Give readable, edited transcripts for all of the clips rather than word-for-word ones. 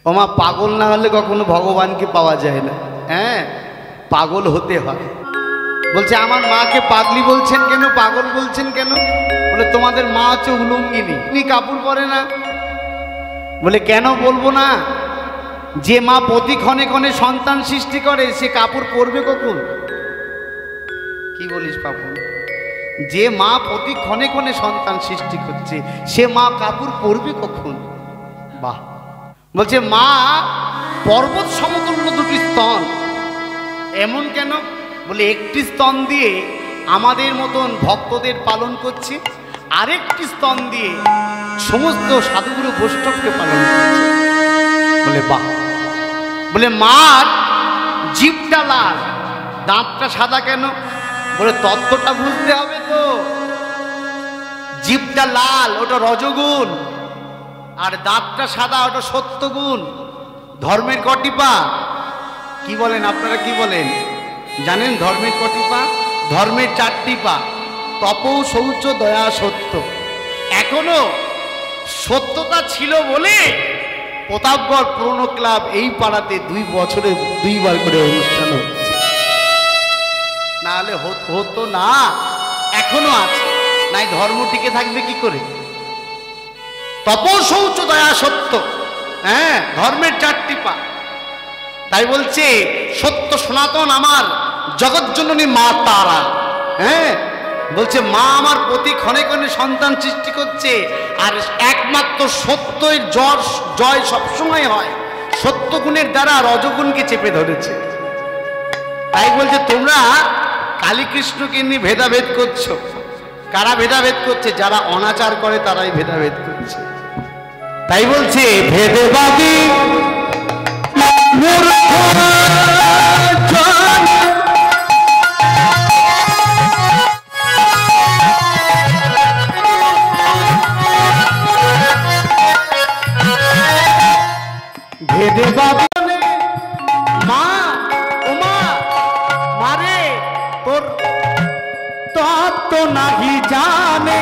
ওমা পাগল না হলে কখনো ভগবানকে পাওয়া যায় না। হ্যাঁ, পাগল হতে হয়। বলছে আমার মাকে পাগলি বলছেন কেন, পাগল বলছেন কেন? বলে তোমাদের মা হচ্ছে উলঙ্গিনী, উনি কাপড় পরে না। বলে কেন বলবো না? যে মা প্রতি ক্ষণে ক্ষণে সন্তান সৃষ্টি করে সে কাপড় পরবে কখন? কি বলিস পাপন? যে মা প্রতি ক্ষণে ক্ষণে সন্তান সৃষ্টি করছে সে মা কাপড় পরবে কখন? বাহ। বলছে মা পর্বত সমতুল্য দুটি স্তন। এমন কেন? বলে একটি স্তন দিয়ে আমাদের মতন ভক্তদের পালন করছে, আরেকটি স্তন দিয়ে সমস্ত সাধুগুরু বৈষ্ণবকে পালন করছে। বলে বাহ। বলে মার জিভটা লাল, দাঁতটা সাদা কেন? বলে তত্ত্বটা বুঝতে হবে তো। জিভটা লাল ওটা রজগুণ, আর দাঁতটা সাদা ওটা সত্যগুণ। ধর্মের কটি পা? কি বলেন আপনারা, কি বলেন জানেন? ধর্মের কটি পা? ধর্মের 4টি পা, তপ, শৌচ, দয়া, সত্য। এখনো সত্যতা ছিল বলে প্রতাপগড় পুরনো ক্লাব এই পাড়াতে 2 বছরে 2 বার করে অনুষ্ঠান হচ্ছে, না হলে হতো না। এখনো আছে, নাই ধর্ম টিকে থাকবে কি করে? তপ, শৌচ, দয়া, সত্য। হ্যাঁ, ধর্মের 4টি পা। তাই বলছে সত্য সনাতন আমার জগৎজননী মা তারা। হ্যাঁ, বলছে মা আমার প্রতি ক্ষণে ক্ষণে সন্তান সৃষ্টি করছে, আর একমাত্র সত্যের জয় সবসময় হয়। সত্য গুণের দ্বারা রজগুণকে চেপে ধরেছে। তাই বলছে তোমরা কালীকৃষ্ণকে নিয়ে ভেদাভেদ করছো। কারা ভেদাভেদ করছে? যারা অনাচার করে তারাই ভেদাভেদ করছে। তাই বলছে ভেদবাদী ভেদবাদী মা, ওমা মারে তোর তত্ত্ব নাহি জানে।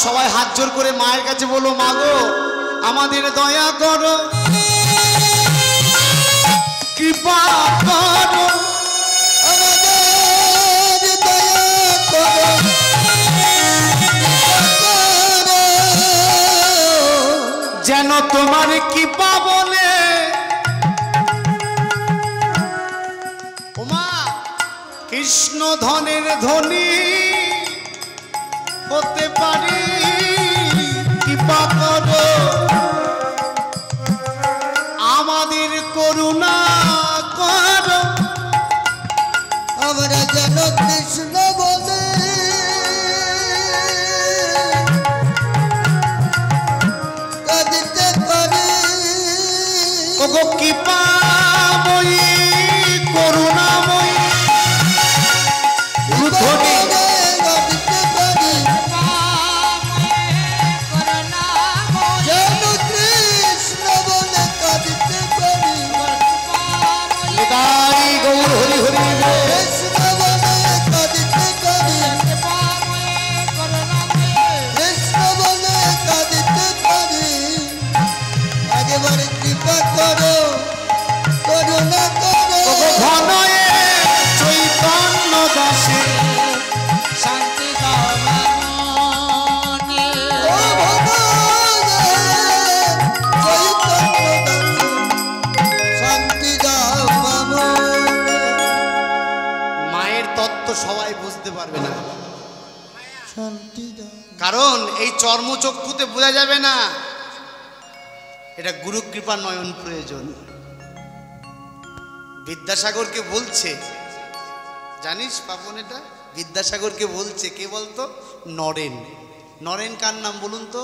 সবাই হাত জোর করে মায়ের কাছে বলো, মা গো আমাদের দয়া করো, কৃপা করো, আমাদের দয়া করো, যেন তোমার কৃপা বলে ওমা কৃষ্ণ ধনের ধনী হতে পারি। কৃপা করো, আমাদের করুণা করো, আমরা যেন কৃষ্ণ বলে কাঁদিতে পারি। ওগো কৃপাময়ী, করুণাময়ী, ধনী সবাই বুঝতে পারবে না, কারণ এই চর্মচক্ষুতে বোঝা যাবে না। এটা গুরু কৃপা নয়ন প্রয়োজন। বিদ্যাসাগরকে বলছে, জানিস পাপন? এটা বিদ্যাসাগরকে বলছে কে বলতো? নরেন। নরেন কার নাম বলুন তো?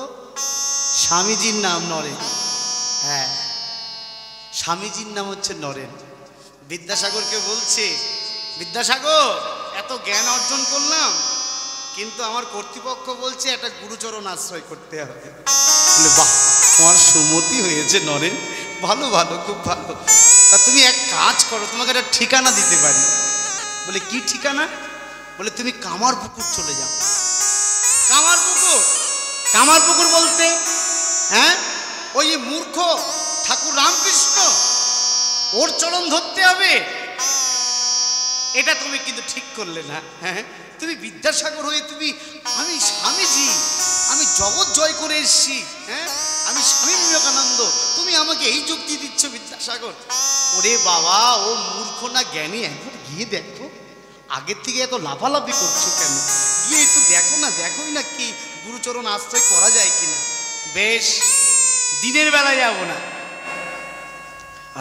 স্বামীজির নাম নরেন। হ্যাঁ, স্বামীজির নাম হচ্ছে নরেন। বিদ্যাসাগরকে বলছে, বিদ্যাসাগর এত জ্ঞান অর্জন করলাম, কিন্তু আমার কর্তৃপক্ষ বলছে একটা গুরুচরণ আশ্রয় করতে হবে। বলে বাহ, তোমার সুমতি হয়েছে নরেন, ভালো ভালো, খুব ভালো। তা তুমি এক কাজ করো, তোমাকে একটা ঠিকানা দিতে পারি। বলে কি ঠিকানা? বলে তুমি কামারপুকুর চলে যাও। কামারপুকুর? কামারপুকুর বলতে হ্যাঁ, ওই মূর্খ ঠাকুর রামকৃষ্ণ, ওর চরণ ধরতে হবে? এটা তুমি কিন্তু ঠিক করলে না। হ্যাঁ, তুমি বিদ্যাসাগর হয়ে তুমি, আমি স্বামীজি, আমি জগৎ জয় করে এসেছি, হ্যাঁ, আমি স্বামী বিবেকানন্দ, তুমি আমাকে এই যুক্তি দিচ্ছ বিদ্যাসাগর? ওরে বাবা, ও মূর্খ না জ্ঞানী, একবার গিয়ে দেখো, আগের থেকে এত লাফালাফি করছো কেন? গিয়ে একটু দেখো না, দেখোই না কি গুরুচরণ আশ্রয় করা যায় কিনা। বেশ, দিনের বেলায় যাবো না,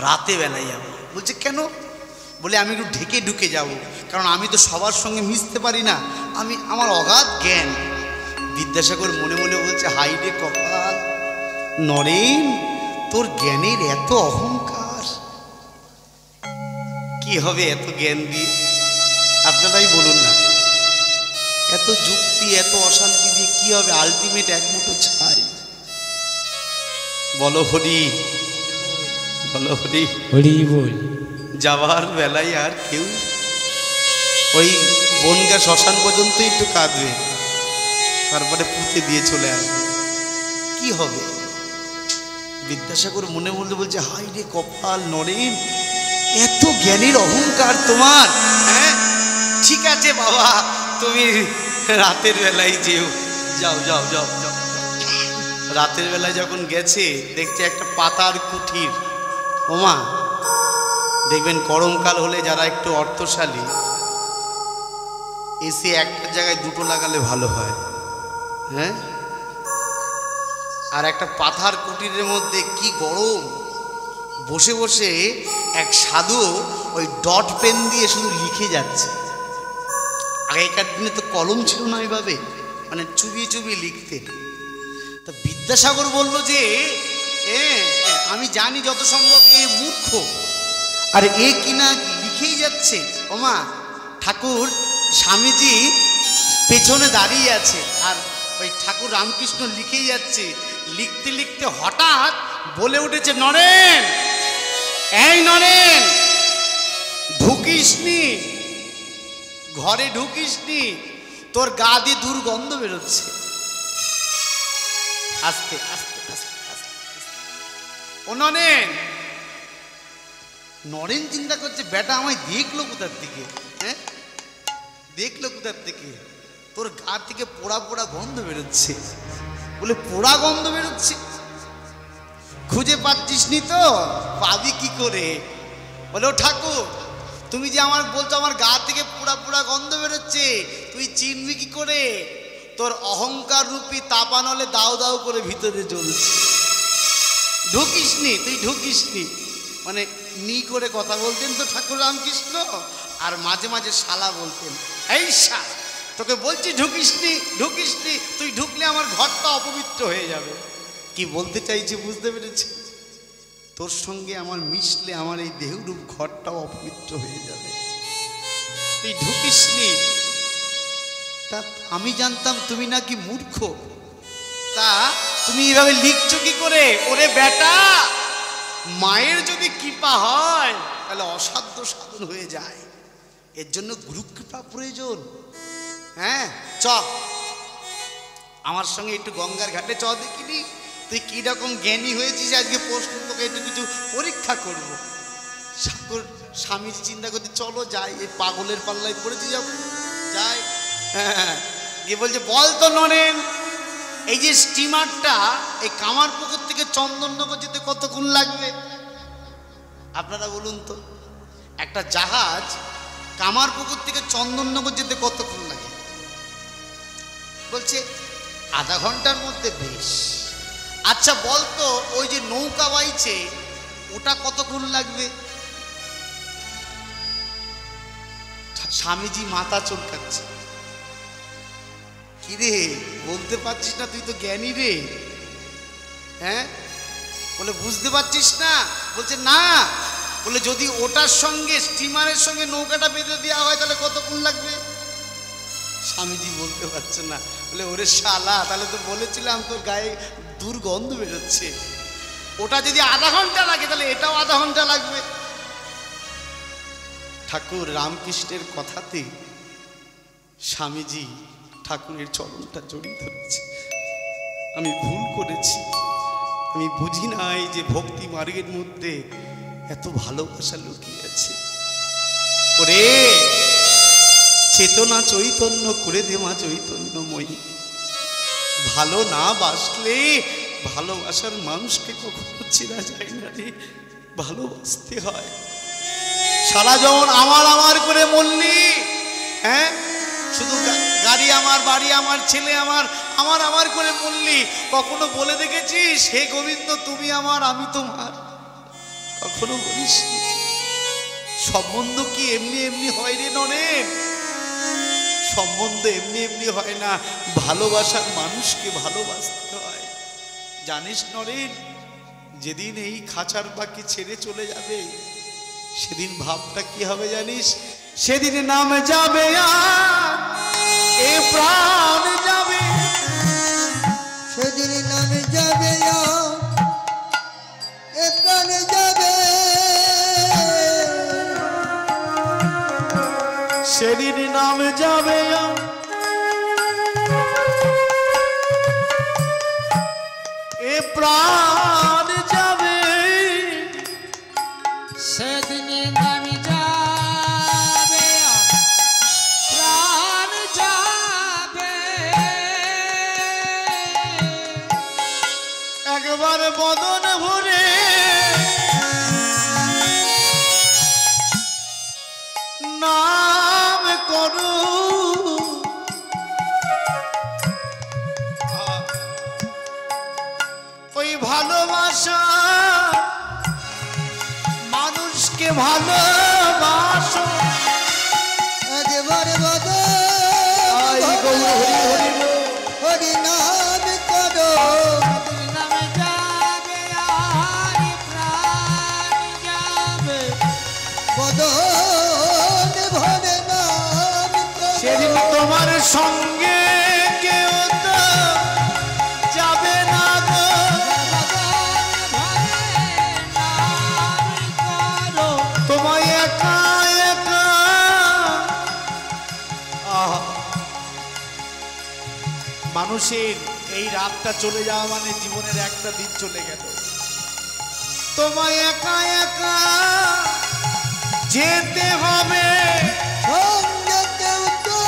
রাতে বেলায় যাবো। বলছে কেন? বলে আমি একটু ঢেকে ঢুকে যাব, কারণ আমি তো সবার সঙ্গে মিশতে পারি না, আমি, আমার অগাধ জ্ঞান। বিদ্যাসাগর মনে মনে বলছে, হাই রে কপাল নরেন, তোর জ্ঞানের এত অহংকার, কি হবে এত জ্ঞান দিয়ে? আপনারাই বলুন না, এত যুক্তি, এত অশান্তি দিয়ে কি হবে? আলটিমেট এক মুঠো ছাই। বলো হরি, বলো হরি, হরি বল। যাওয়ার বেলায় আর কেউ ওই বনগা শ্মশান পর্যন্ত একটু কাঁদবে, তারপরে পুঁতে দিয়ে চলে আসবে। কি হবে? বিদ্যাসাগর মনে মনে বলছে, হাই রে কপাল নরেন, এত জ্ঞানীর অহংকার তোমার। হ্যাঁ ঠিক আছে বাবা, তুমি রাতের বেলায় যেও, যাও যাও যাও যাও। রাতের বেলায় যখন গেছে, দেখছে একটা পাতার কুঠির। ওমা, দেখবেন গরমকাল হলে যারা একটু অর্থশালী, এসি একটা জায়গায় দুটো লাগালে ভালো হয়। হ্যাঁ, আর একটা পাথার কুটিরের মধ্যে কি গরম, বসে বসে এক সাধু ওই ডট পেন দিয়ে শুধু লিখে যাচ্ছে। আগেকার দিনে তো কলম ছিল না এইভাবে, মানে চুবিয়ে চুবিয়ে লিখতে। তা বিদ্যাসাগর বলল যে আমি জানি যত সম্ভব এ মূর্খ, আর এ কিনা লিখেই যাচ্ছে। ওমা, ঠাকুর স্বামীজি পেছনে দাঁড়িয়ে আছে, আর ওই ঠাকুর রামকৃষ্ণ লিখেই যাচ্ছে। লিখতে লিখতে হঠাৎ বলে উঠেছে, নরেন, এই নরেন, ঢুকিসনি ঘরে, ঢুকিসনি, তোর গা দিয়ে দুর্গন্ধ বেরোচ্ছে। আস্তে আস্তে আস্তে আস্তে। ও নরেন, নরেন চিন্তা করছে, বেটা আমায় দেখলো কোথার থেকে? হ্যাঁ, দেখলো কোথার থেকে? তোর গা থেকে পোড়া পোড়া গন্ধ বেরোচ্ছে। বলে পোড়া গন্ধ বেরোচ্ছে? খুঁজে পাচ্ছিস নি তো? পাবি কি করে? বলে ও ঠাকুর, তুমি যে আমার বলছো আমার গা থেকে পোড়া পোড়া গন্ধ বেরোচ্ছে, তুই চিনবি কি করে? তোর অহংকার রূপী তাপানলে দাও দাও করে ভিতরে জ্বলছে। ঢুকিসনি, তুই ঢুকিসনি। মানে নি করে কথা বলতেন তো ঠাকুর রামকৃষ্ণ, আর মাঝে মাঝে শালা বলতেন। এই শাল, তোকে বলছি ঢুকিসনি, ঢুকিসনি, তুই ঢুকলে আমার ঘরটা অপবিত্র হয়ে যাবে। কি বলতে চাইছি বুঝতে পেরেছি? তোর সঙ্গে আমার মিশলে আমার এই দেহরূপ ঘরটাও অপবিত্র হয়ে যাবে, তুই ঢুকিসনি। তা আমি জানতাম তুমি নাকি মূর্খ, তা তুমি এইভাবে লিখছো কি করে? ওরে বেটা, মায়ের যদি কৃপা হয় তাহলে অসাধ্য সাধন হয়ে যায়, এর জন্য গুরু কৃপা প্রয়োজন। হ্যাঁ, চ আমার সঙ্গে একটু গঙ্গার ঘাটে চ, দেখিনি তুই কি রকম জ্ঞানী হয়েছিস। আজকে প্রশ্ন তোকে একটু কিছু পরীক্ষা করব। ঠাকুর স্বামীজি চিন্তা করতে, চলো যাই, এই পাগলের পাল্লায় পড়েছি, যাব যাই। হ্যাঁ, গিয়ে বলছে, বল তো নরেন, এই যে স্টিমারটা এই কামারপুকুর থেকে চন্দননগর যেতে কতক্ষণ লাগবে? আপনারা বলুন তো, একটা জাহাজ কামারপুকুর থেকে চন্দননগর যেতে কতক্ষণ লাগে? বলছে আধা ঘন্টার মধ্যে। বেশ, আচ্ছা বলতো, ওই যে নৌকা বাইছে ওটা কতক্ষণ লাগবে? স্বামীজি মাথা চুলকাচ্ছে। কিরে, বলতে পারছিস না? তুই তো জ্ঞানী রে। হ্যাঁ, বলে বুঝতে পারছিস না? বলছে না। বলে যদি ওটার সঙ্গে স্টিমারের সঙ্গে নৌকাটা বেঁধে দেওয়া হয় তাহলে কতক্ষণ লাগবে? স্বামীজি বলতে পারছে না। বলে ওরে শালা, তাহলে তো বলেছিলাম তোর গায়ে দুর্গন্ধ বেরোচ্ছে, ওটা যদি আধা ঘন্টা লাগে তাহলে এটাও আধা ঘন্টা লাগবে। ঠাকুর রামকৃষ্ণের কথাতে স্বামীজি ঠাকুরের চরণটা জড়িয়ে ধরেছে। আমি ভুল করেছি, আমি বুঝি নাই যে ভক্তি মার্গের মধ্যে এত ভালোবাসা লুকিয়ে আছে। ওরে চেতনা চৈতন্য করে দে মা চৈতন্যময়ী। ভালো না বাসলে ভালোবাসার মানুষকে কখনো চেনা যায় না রে, ভালোবাসতে হয়। সারা যখন আমার আমার করে মরলি, হ্যাঁ, শুধু গাড়ি আমার, বাড়ি আমার, ছেলে আমার, আমার আমার করে মরলি, কখনো বলে দেখেছিস হে গোবিন্দ তুমি আমার আমি তোমার? কখনো বলিস? সম্বন্ধ কি এমনি এমনি হয় রে নরেন? সম্বন্ধ এমনি এমনি হয় না, ভালোবাসার মানুষকে ভালোবাসতে হয়। জানিস নরেন, যেদিন এই খাঁচার পাখি ছেড়ে চলে যাবে সেদিন ভাবটা কি হবে জানিস? সেদিন নাম যাবে আর এ প্রাণ যাবে, সেদিন নাম যাবে আর এ প্রাণ যাবে, সেদিন নাম যাবে আর এ প্রাণ যাবে, সেদিন নাম যাবে প্রাণ যাবে। একবার বদন ভরে নাম করো, ওই ভালোবাসা মানুষকে ভালোবাসো। একবার বদন হরি নাম করো, নাম যাবে আর প্রাণ যাবে, বদন ভরে নাম করো। সেদিন তোমার সঙ্গে কেউ তো যাবে না গো, তোমায় একা একা। মানুষের এই রাতটা চলে যাওয়া মানে জীবনের একটা দিন চলে গেল। তোমায় একা একা যেতে হবে, সঙ্গে কেউ তো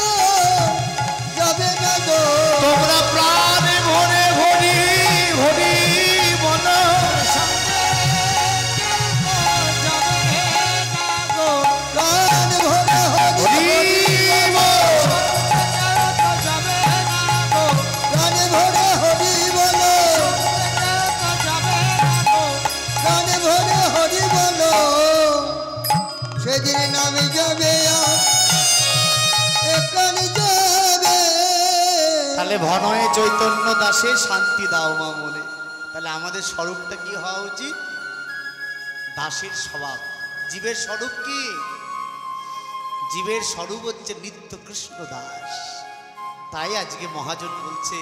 যাবে না গো। তোমরা প্রাণে ভরে হরি হরি বলো, সঙ্গে কেউ তো যাবে না গো। প্রাণ ভরে হরি হরি বল। যাবে না গো। প্রাণ ভরে হরি বলো, যাবে না গো। প্রাণ ভরে হরি বলো, সেদিন নামে যাবে আর এ প্রাণ যাবে। তাহলে ভনয়ে চৈতন্য দাসে শান্তি দাও মা মনে। তাহলে আমাদের স্বরূপটা কি হওয়া উচিত? দাসের স্বভাব। জীবের স্বরূপ কি? জীবের স্বরূপ হচ্ছে নিত্য কৃষ্ণ দাস। তাই আজকে মহাজন বলছে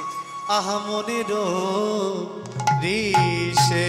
আহা মনের ঋষে